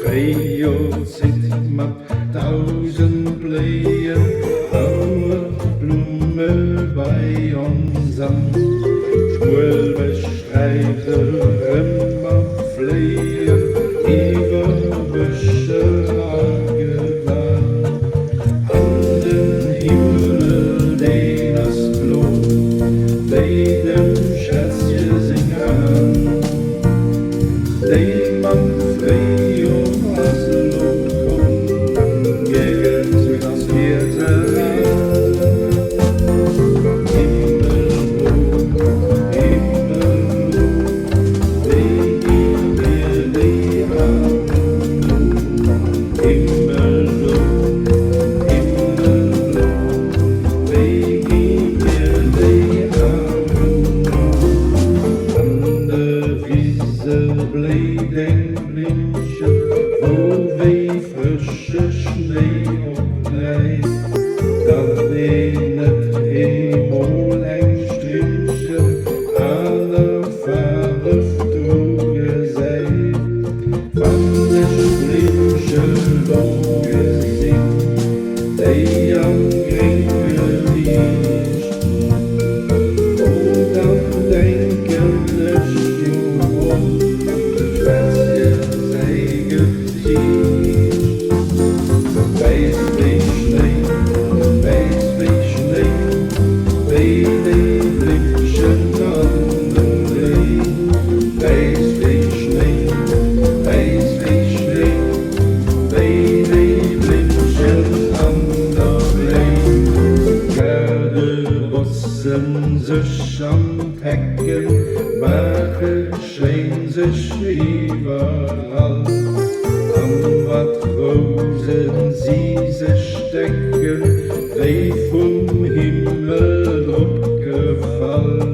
Freijoer zit met dausend Bléien, oude Blummen bij ons aan. Schmoel bestrijft erem Fléien, Iwer Bescher Gewan. An den Himmel den Himmelblo, bei dem Schätzchen seng eran. Man Freijoer als Lokon, gezun als Wieder. Himmelblo, Himmelblo, bléit eran. Himmelblo, Himmelblo, bléit eran. An der Wiese Bléien Blimchen, wo wie fresche Schnéi und leit. Dat net emol Strimchen, Aner Faref geseit. Wann Himmelblo gesehen, am Gringe liegt. Und am Denken ist Weis wie Schnéi, bei den Blimchen an den Drei. Weis wie Schnéi, bei den Blimchen an der Blei. Garderossen sich am Hecken, machen schön sich überall. An Matrosen sie sich stecken, wie vom Himmel gefallen.